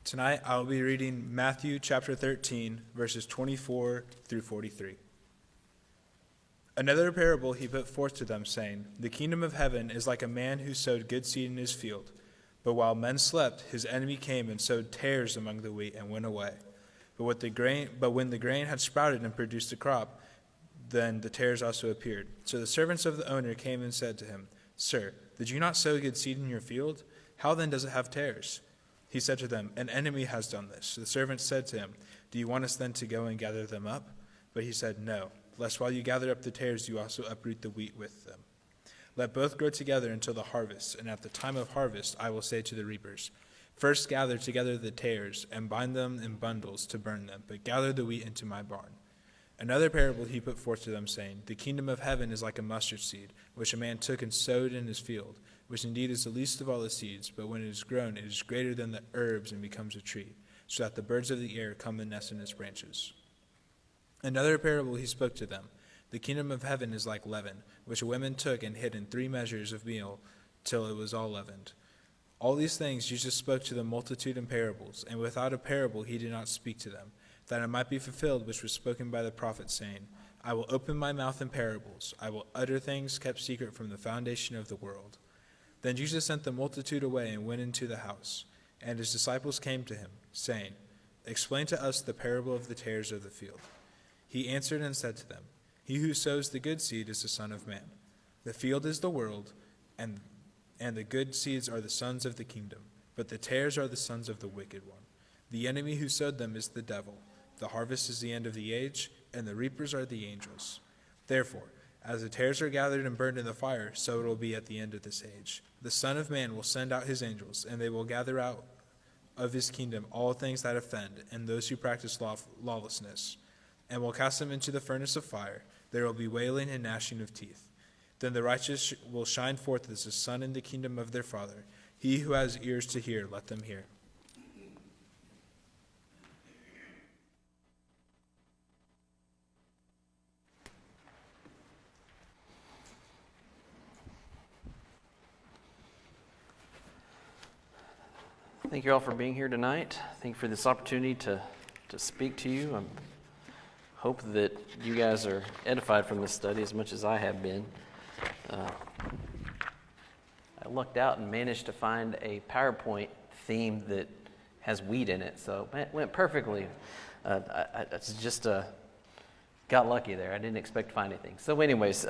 Tonight I will be reading Matthew chapter 13, verses 24 through 43. Another parable he put forth to them, saying, The kingdom of heaven is like a man who sowed good seed in his field. But while men slept, his enemy came and sowed tares among the wheat and went away. But when the grain had sprouted and produced a crop, then the tares also appeared. So the servants of the owner came and said to him, Sir, did you not sow good seed in your field? How then does it have tares? He said to them, An enemy has done this. The servants said to him, Do you want us then to go and gather them up? But he said, No, lest while you gather up the tares, you also uproot the wheat with them. Let both grow together until the harvest, and at the time of harvest I will say to the reapers, First gather together the tares, and bind them in bundles to burn them, but gather the wheat into my barn. Another parable he put forth to them, saying, The kingdom of heaven is like a mustard seed, which a man took and sowed in his field, which indeed is the least of all the seeds, but when it is grown, it is greater than the herbs and becomes a tree, so that the birds of the air come and nest in its branches. Another parable he spoke to them, The kingdom of heaven is like leaven, which women took and hid in 3 measures of meal till it was all leavened. All these things Jesus spoke to the multitude in parables, and without a parable he did not speak to them, that it might be fulfilled which was spoken by the prophet, saying, I will open my mouth in parables, I will utter things kept secret from the foundation of the world. Then Jesus sent the multitude away and went into the house, and his disciples came to him, saying, Explain to us the parable of the tares of the field. He answered and said to them, He who sows the good seed is the Son of Man. The field is the world, and the good seeds are the sons of the kingdom, but the tares are the sons of the wicked one. The enemy who sowed them is the devil. The harvest is the end of the age, and the reapers are the angels. Therefore, as the tares are gathered and burned in the fire, so it will be at the end of this age. The Son of Man will send out his angels, and they will gather out of his kingdom all things that offend, and those who practice lawlessness, and will cast them into the furnace of fire. There will be wailing and gnashing of teeth. Then the righteous will shine forth as the sun in the kingdom of their Father. He who has ears to hear, let them hear. Thank you all for being here tonight. Thank you for this opportunity to speak to you. I hope that you guys are edified from this study as much as I have been. I lucked out and managed to find a PowerPoint theme that has wheat in it, so it went perfectly. I just got lucky there. I didn't expect to find anything. So anyways,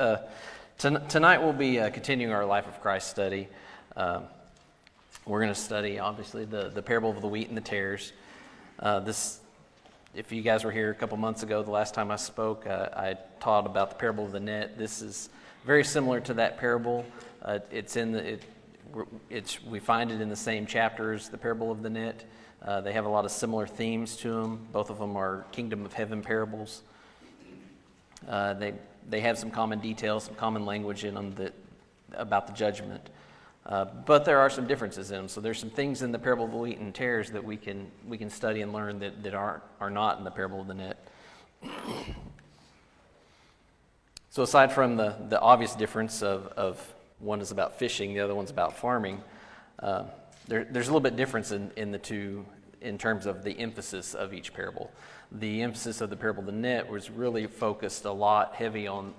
tonight we'll be continuing our Life of Christ study. We're going to study, obviously, the parable of the wheat and the tares. If you guys were here a couple months ago, the last time I spoke, I taught about the parable of the net. This is very similar to that parable. We find it in the same chapters, the parable of the net. They have a lot of similar themes to them. Both of them are kingdom of heaven parables. They have some common details, some common language in them about the judgment. But there are some differences in them. So there's some things in the parable of the wheat and tares that we can study and learn that are not in the parable of the net. So aside from the obvious difference of one is about fishing, the other one's about farming, there's a little bit difference in the two in terms of the emphasis of each parable. The emphasis of the parable of the net was really focused a lot heavy on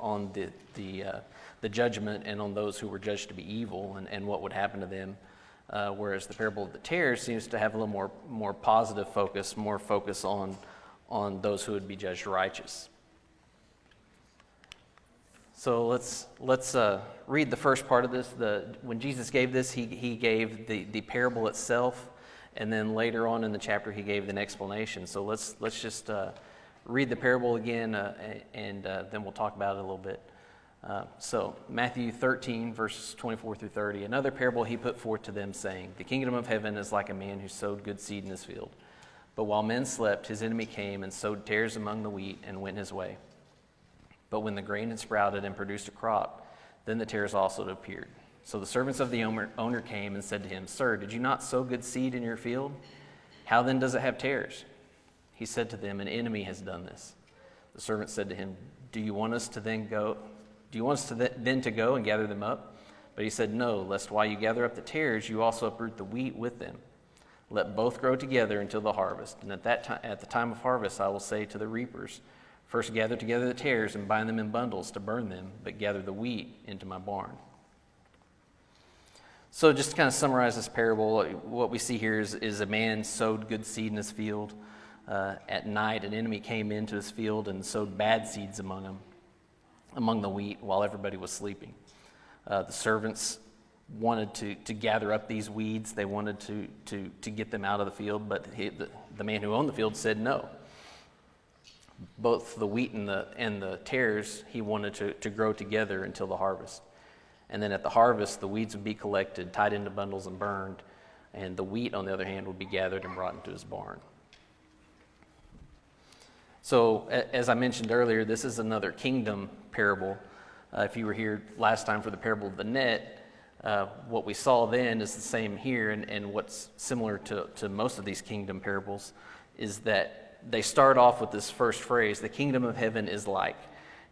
the judgment and on those who were judged to be evil and what would happen to them, whereas the parable of the tares seems to have a little more positive focus, more focus on those who would be judged righteous. So let's read the first part of this. When Jesus gave this, he gave the parable itself, and then later on in the chapter he gave an explanation. So let's just read the parable again, and then we'll talk about it a little bit. So Matthew 13, verses 24 through 30. Another parable he put forth to them, saying, The kingdom of heaven is like a man who sowed good seed in his field. But while men slept, his enemy came and sowed tares among the wheat and went his way. But when the grain had sprouted and produced a crop, then the tares also appeared. So the servants of the owner came and said to him, Sir, did you not sow good seed in your field? How then does it have tares? He said to them, An enemy has done this. The servants said to him, Do you want us to then go and gather them up? But he said, No, lest while you gather up the tares, you also uproot the wheat with them. Let both grow together until the harvest. And at the time of harvest, I will say to the reapers, first gather together the tares and bind them in bundles to burn them, but gather the wheat into my barn. So just to kind of summarize this parable, what we see here is a man sowed good seed in his field. At night, an enemy came into his field and sowed bad seeds among the wheat while everybody was sleeping. The servants wanted to gather up these weeds. They wanted to get them out of the field, but the man who owned the field said no. Both the wheat and the tares he wanted to grow together until the harvest. And then at the harvest, the weeds would be collected, tied into bundles and burned, and the wheat, on the other hand, would be gathered and brought into his barn. So, as I mentioned earlier, this is another kingdom parable. If you were here last time for the parable of the net, what we saw then is the same here, and what's similar to most of these kingdom parables is that they start off with this first phrase, the kingdom of heaven is like.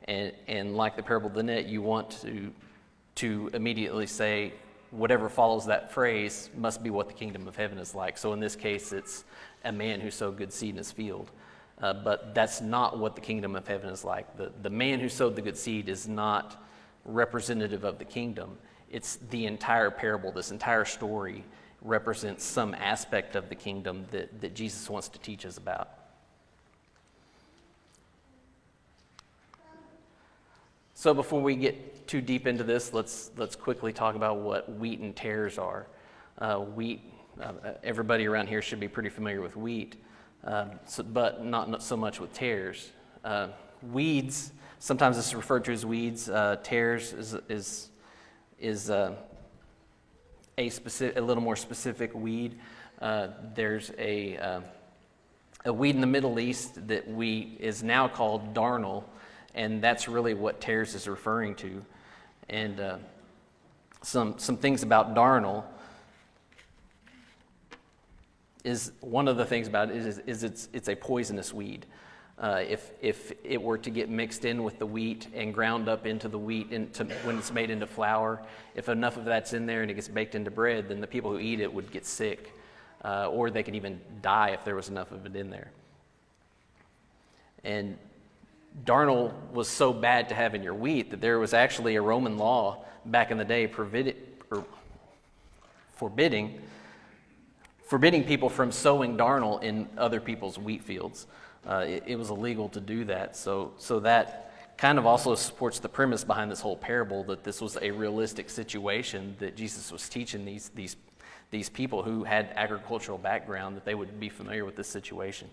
And like the parable of the net, you want to immediately say whatever follows that phrase must be what the kingdom of heaven is like. So in this case, it's a man who sowed good seed in his field. But that's not what the kingdom of heaven is like. The man who sowed the good seed is not representative of the kingdom. It's the entire parable, this entire story represents some aspect of the kingdom that Jesus wants to teach us about. So before we get too deep into this, let's quickly talk about what wheat and tares are. Wheat, everybody around here should be pretty familiar with wheat, but not so much with tares. Weeds, sometimes this is referred to as weeds. Tares is a little more specific weed. There's a weed in the Middle East that is now called darnel, and that's really what tares is referring to. And some things about darnel is one of the things about it is it's a poisonous weed. If it were to get mixed in with the wheat and ground up into the wheat when it's made into flour, if enough of that's in there and it gets baked into bread, then the people who eat it would get sick, or they could even die if there was enough of it in there. And darnel was so bad to have in your wheat that there was actually a Roman law back in the day forbidding people from sowing darnel in other people's wheat fields. It was illegal to do that. So that kind of also supports the premise behind this whole parable, that this was a realistic situation that Jesus was teaching these people who had agricultural background, that they would be familiar with this situation.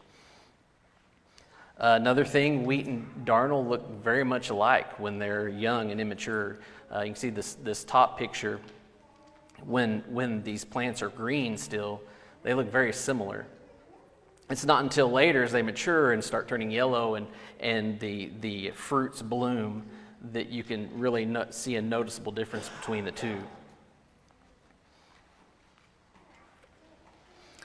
Another thing, wheat and darnel look very much alike when they're young and immature. You can see this top picture. When these plants are green still, they look very similar. It's not until later, as they mature and start turning yellow and the fruits bloom, that you can really see a noticeable difference between the two.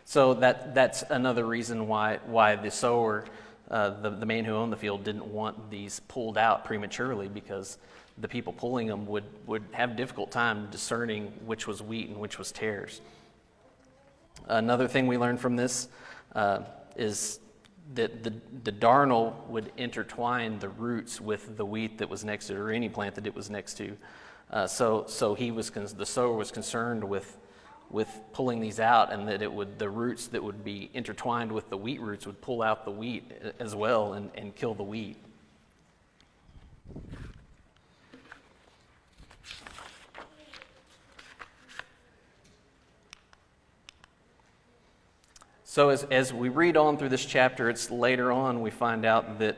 So that's another reason why the sower, the man who owned the field, didn't want these pulled out prematurely, because the people pulling them would have a difficult time discerning which was wheat and which was tares. Another thing we learned from this is that the darnel would intertwine the roots with the wheat that was next to it, or any plant that it was next to. So the sower was concerned with pulling these out, and that the roots that would be intertwined with the wheat roots would pull out the wheat as well and kill the wheat. So as we read on through this chapter, it's later on we find out that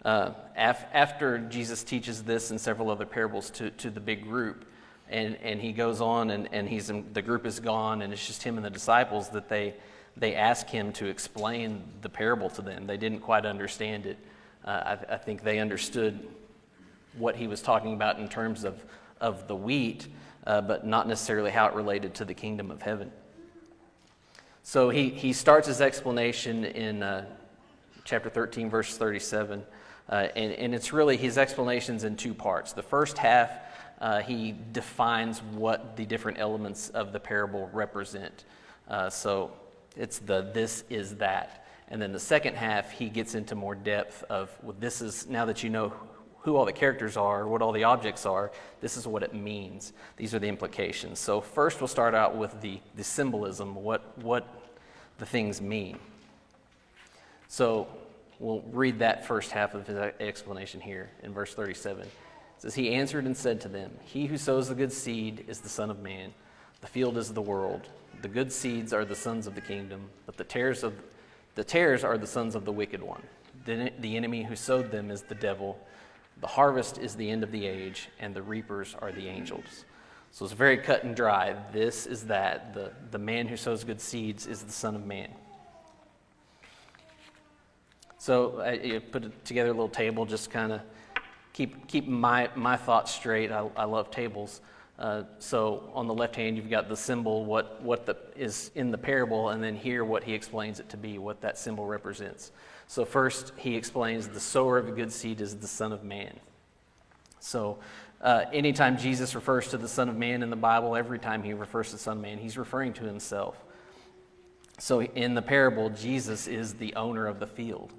after Jesus teaches this and several other parables to the big group, and he goes on and the group is gone and it's just him and the disciples, that they ask him to explain the parable to them. They didn't quite understand it. I think they understood what he was talking about in terms of the wheat, but not necessarily how it related to the kingdom of heaven. So he starts his explanation in chapter 13, verse 37, and it's really his explanation's in two parts. The first half, he defines what the different elements of the parable represent. So It's the this is that. And then the second half, he gets into more depth of, well, this is, now that you know who all the characters are, what all the objects are, this is what it means. These are the implications. So first we'll start out with the symbolism, what the things mean. So we'll read that first half of his explanation here in verse 37. It says, he answered and said to them, he who sows the good seed is the Son of Man. The field is the world. The good seeds are the sons of the kingdom, but the tares are the sons of the wicked one. The enemy who sowed them is the devil. The harvest is the end of the age, and the reapers are the angels. So it's very cut and dry. This is that. The man who sows good seeds is the Son of Man. So I put together a little table, just kind of keep my thoughts straight. I love tables. So on the left hand, you've got the symbol, what is in the parable, and then here what he explains it to be, what that symbol represents. So first, he explains the sower of a good seed is the Son of Man. So anytime Jesus refers to the Son of Man in the Bible, every time he refers to the Son of Man, he's referring to himself. So in the parable, Jesus is the owner of the field.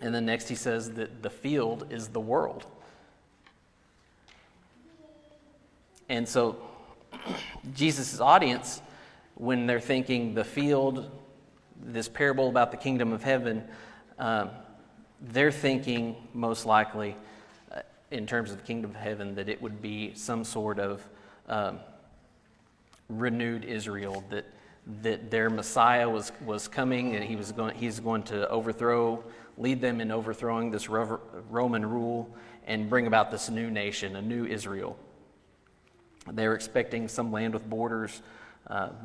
And then next he says that the field is the world. And so Jesus' audience, when they're thinking the field, this parable about the kingdom of heaven, they're thinking most likely in terms of the kingdom of heaven that it would be some sort of renewed Israel, that their Messiah was coming and he's going to lead them in overthrowing this Roman rule and bring about this new nation, a new Israel. They were expecting some land with borders,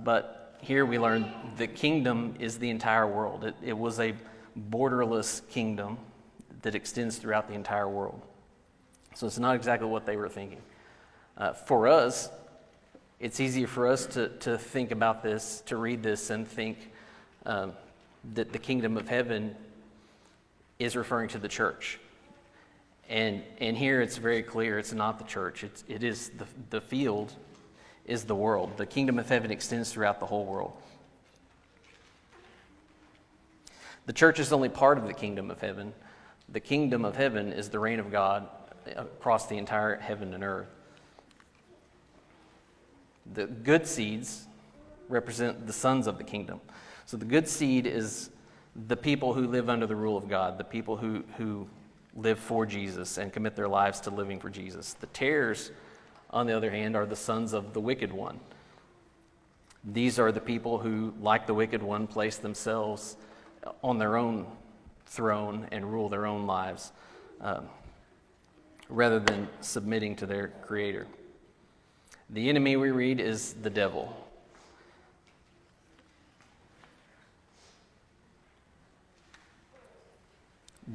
but here we learn the kingdom is the entire world. It was a borderless kingdom that extends throughout the entire world. So it's not exactly what they were thinking. For us, it's easier for us to think about this, to read this and think that the kingdom of heaven is referring to the church. And here it's very clear it's not the church. It is the field is the world. The kingdom of heaven extends throughout the whole world. The church is only part of the kingdom of heaven. The kingdom of heaven is the reign of God across the entire heaven and earth. The good seeds represent the sons of the kingdom. So the good seed is the people who live under the rule of God, the people who live for Jesus and commit their lives to living for Jesus. The tares, on the other hand, are the sons of the wicked one. These are the people who, like the wicked one, place themselves on their own throne and rule their own lives rather than submitting to their Creator. The enemy we read is the devil.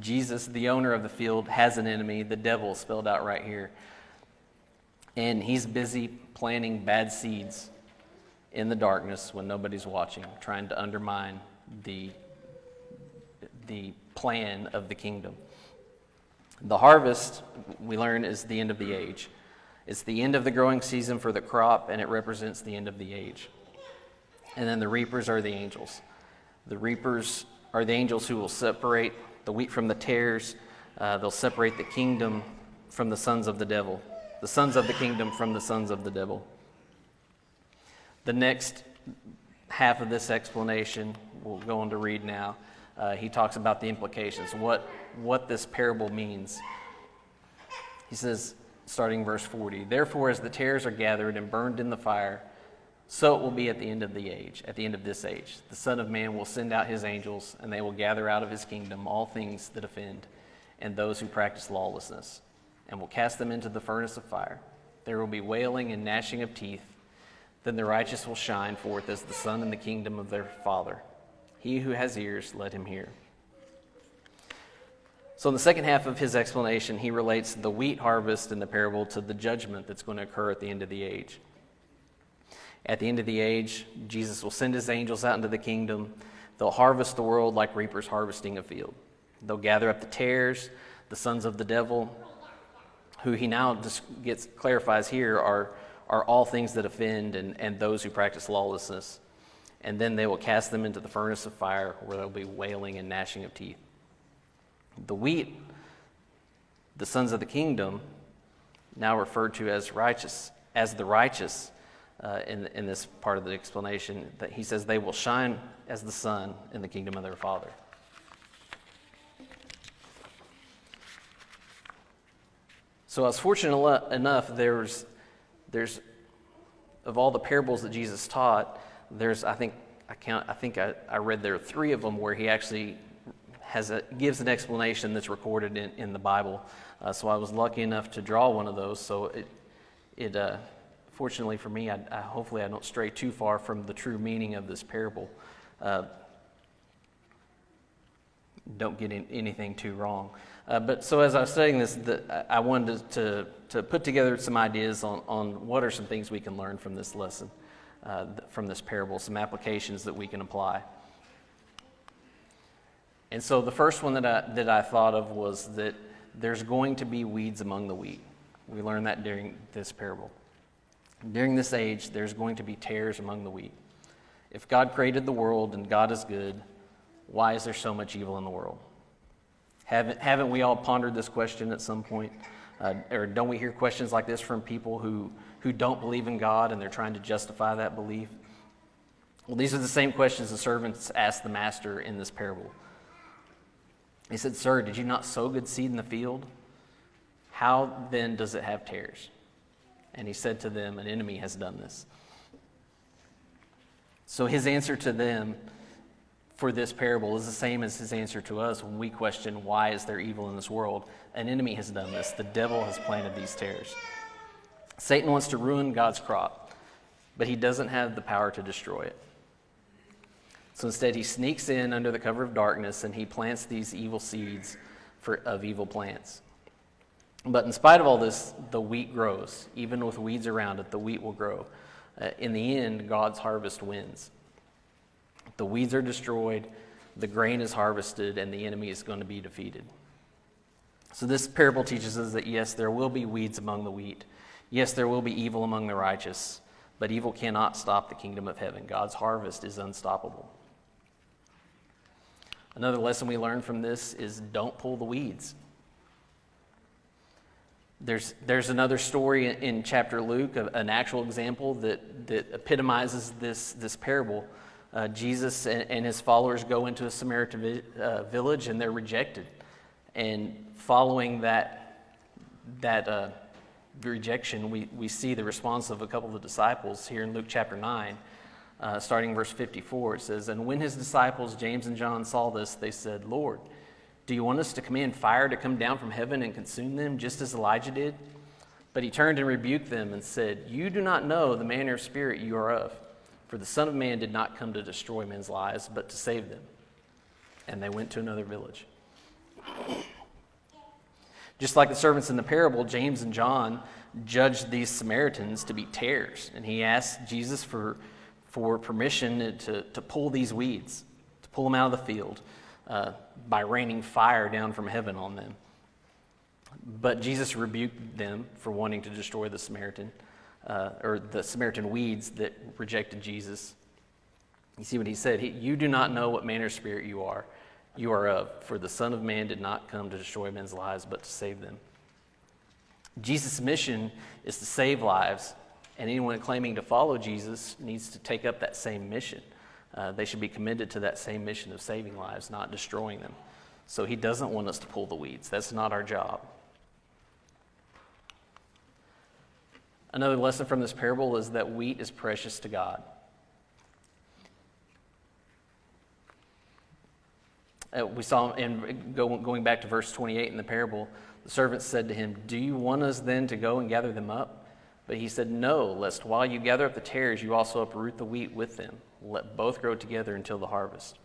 Jesus, the owner of the field, has an enemy, the devil, spelled out right here. And he's busy planting bad seeds in the darkness when nobody's watching, trying to undermine the plan of the kingdom. The harvest, we learn, is the end of the age. It's the end of the growing season for the crop, and it represents the end of the age. And then the reapers are the angels. The reapers are the angels who will separate the wheat from the tares. They'll separate the kingdom from the sons of the devil. The sons of the kingdom from the sons of the devil. The next half of this explanation, we'll go on to read now. He talks about the implications, what this parable means. He says, starting verse 40, therefore as the tares are gathered and burned in the fire, so it will be at the end of the age, at the end of this age. The Son of Man will send out his angels, and they will gather out of his kingdom all things that offend, and those who practice lawlessness, and will cast them into the furnace of fire. There will be wailing and gnashing of teeth. Then the righteous will shine forth as the sun in the kingdom of their Father. He who has ears, let him hear. So in the second half of his explanation, he relates the wheat harvest in the parable to the judgment that's going to occur at the end of the age. At the end of the age, Jesus will send his angels out into the kingdom. They'll harvest the world like reapers harvesting a field. They'll gather up the tares, the sons of the devil, who he now just clarifies here are all things that offend and those who practice lawlessness. and then they will cast them into the furnace of fire, where there will be wailing and gnashing of teeth. The wheat, the sons of the kingdom, now referred to as the righteous in this part of the explanation, that he says they will shine as the sun in the kingdom of their Father. So I was fortunate enough, there's of all the parables that Jesus taught, I read there are 3 of them where he actually gives an explanation that's recorded in the Bible. So I was lucky enough to draw one of those. So fortunately for me, hopefully I don't stray too far from the true meaning of this parable. Don't get anything too wrong. But so as I was studying this, I wanted to put together some ideas on what are some things we can learn from this lesson, from this parable, some applications that we can apply. And so the first one that I thought of was that there's going to be weeds among the wheat. We learned that during this parable. During this age, there's going to be tares among the wheat. If God created the world and God is good, why is there so much evil in the world? Haven't we all pondered this question at some point? Or don't we hear questions like this from people who don't believe in God and they're trying to justify that belief? Well, these are the same questions the servants asked the master in this parable. He said, "Sir, did you not sow good seed in the field? How then does it have tares?" And he said to them, "An enemy has done this." So his answer to them for this parable is the same as his answer to us when we question, why is there evil in this world? An enemy has done this. The devil has planted these tares. Satan wants to ruin God's crop, but he doesn't have the power to destroy it. So instead, he sneaks in under the cover of darkness and he plants these evil seeds of evil plants. But in spite of all this, the wheat grows. Even with weeds around it, the wheat will grow. In the end, God's harvest wins. The weeds are destroyed, the grain is harvested, and the enemy is going to be defeated. So this parable teaches us that yes, there will be weeds among the wheat. Yes, there will be evil among the righteous, but evil cannot stop the kingdom of heaven. God's harvest is unstoppable. Another lesson we learn from this is don't pull the weeds. There's another story in chapter Luke, an actual example that epitomizes this parable. Jesus and his followers go into a Samaritan village and they're rejected. And following that rejection, we see the response of a couple of the disciples here in Luke chapter 9, starting verse 54. It says, "And when his disciples, James and John, saw this, they said, 'Lord, do you want us to command fire to come down from heaven and consume them, just as Elijah did?' But he turned and rebuked them and said, 'You do not know the manner of spirit you are of. For the Son of Man did not come to destroy men's lives, but to save them.' And they went to another village." Just like the servants in the parable, James and John judged these Samaritans to be tares. And he asked Jesus for permission to pull these weeds, to pull them out of the field by raining fire down from heaven on them. But Jesus rebuked them for wanting to destroy the Samaritan weeds that rejected Jesus. You see what he said? "You do not know what manner of spirit you are of, for the Son of Man did not come to destroy men's lives, but to save them." Jesus' mission is to save lives, and anyone claiming to follow Jesus needs to take up that same mission. They should be committed to that same mission of saving lives, not destroying them. So he doesn't want us to pull the weeds. That's not our job. Another lesson from this parable is that wheat is precious to God. We saw, and going back to verse 28 in the parable, the servant said to him, "Do you want us then to go and gather them up?" But he said, "No, lest while you gather up the tares, you also uproot the wheat with them. Let both grow together until the harvest."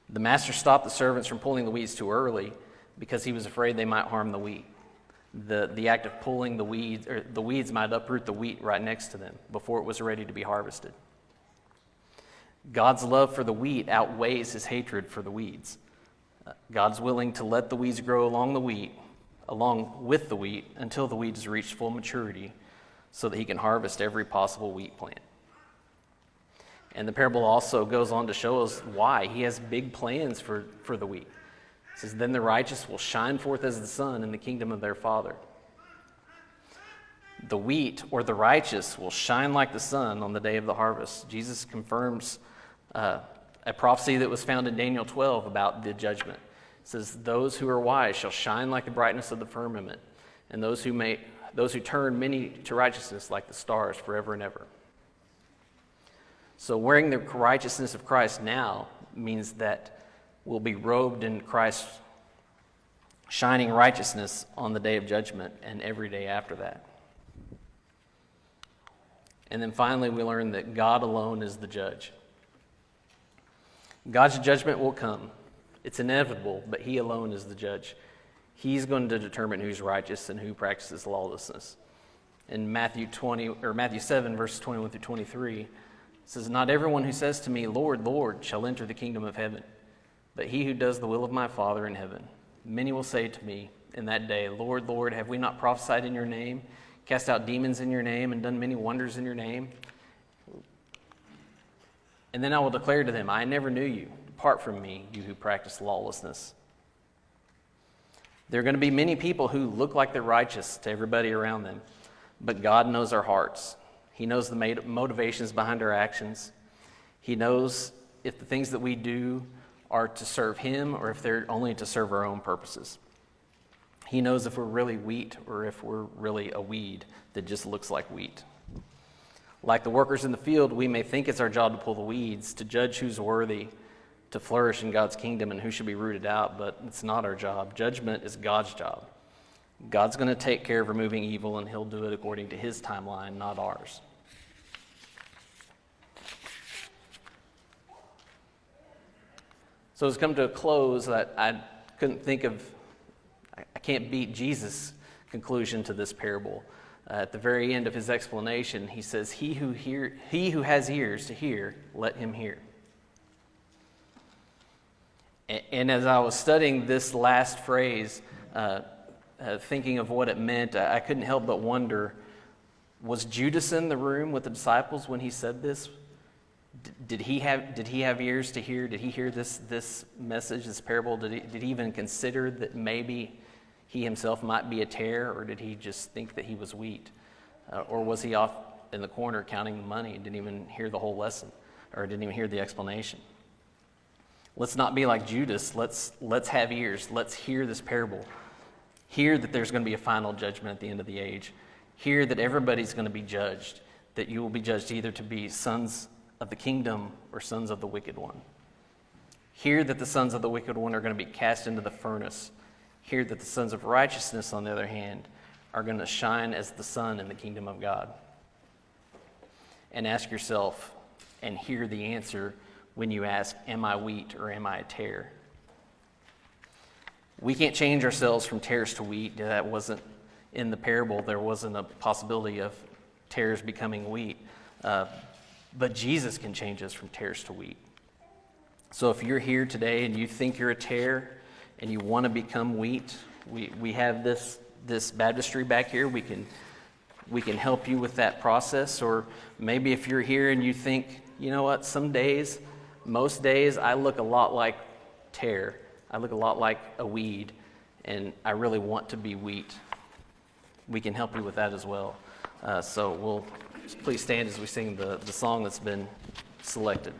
The master stopped the servants from pulling the weeds too early because he was afraid they might harm the wheat. The act of pulling the weeds might uproot the wheat right next to them before it was ready to be harvested. God's love for the wheat outweighs his hatred for the weeds. God's willing to let the weeds grow along with the wheat until the wheat has reached full maturity so that he can harvest every possible wheat plant. And the parable also goes on to show us why. He has big plans for the wheat. It says, then the righteous will shine forth as the sun in the kingdom of their Father. The wheat, or the righteous, will shine like the sun on the day of the harvest. Jesus confirms a prophecy that was found in Daniel 12 about the judgment. It says, those who are wise shall shine like the brightness of the firmament, and those who turn many to righteousness like the stars forever and ever. So wearing the righteousness of Christ now means that we'll be robed in Christ's shining righteousness on the day of judgment and every day after that. And then finally, we learn that God alone is the judge. God's judgment will come. It's inevitable, but he alone is the judge. He's going to determine who's righteous and who practices lawlessness. In Matthew 7, verses 21 through 23, it says, not everyone who says to me, Lord, Lord, shall enter the kingdom of heaven, but he who does the will of my Father in heaven. Many will say to me in that day, Lord, Lord, have we not prophesied in your name, cast out demons in your name, and done many wonders in your name? And then I will declare to them, I never knew you. Depart from me, you who practice lawlessness. There are going to be many people who look like they're righteous to everybody around them, but God knows our hearts. He knows the motivations behind our actions. He knows if the things that we do are to serve him or if they're only to serve our own purposes. He knows if we're really wheat or if we're really a weed that just looks like wheat. Like the workers in the field, we may think it's our job to pull the weeds, to judge who's worthy to flourish in God's kingdom and who should be rooted out, but it's not our job. Judgment is God's job. God's going to take care of removing evil, and he'll do it according to his timeline, not ours. So it's come to a close that I can't beat Jesus' conclusion to this parable. At the very end of his explanation, he says, he who has ears to hear, let him hear. And as I was studying this last phrase, thinking of what it meant, I couldn't help but wonder, was Judas in the room with the disciples when he said this? Did he have ears to hear? Did he hear this message, this parable? Did he even consider that maybe he himself might be a tare, or did he just think that he was wheat? Or was he off in the corner counting the money and didn't even hear the whole lesson, or didn't even hear the explanation? Let's not be like Judas. Let's have ears. Let's hear this parable. Hear that there's going to be a final judgment at the end of the age. Hear that everybody's going to be judged, that you will be judged either to be sons of the kingdom or sons of the wicked one. Hear that the sons of the wicked one are going to be cast into the furnace. Hear that the sons of righteousness, on the other hand, are going to shine as the sun in the kingdom of God. And ask yourself and hear the answer when you ask, am I wheat or am I a tare? We can't change ourselves from tares to wheat. That wasn't in the parable. There wasn't a possibility of tares becoming wheat. But Jesus can change us from tares to wheat. So if you're here today and you think you're a tare and you want to become wheat, we have this baptistry back here. We can help you with that process. Or maybe if you're here and you think, you know what, most days I look a lot like tare. I look a lot like a weed, and I really want to be wheat. We can help you with that as well. So we'll please stand as we sing the song that's been selected.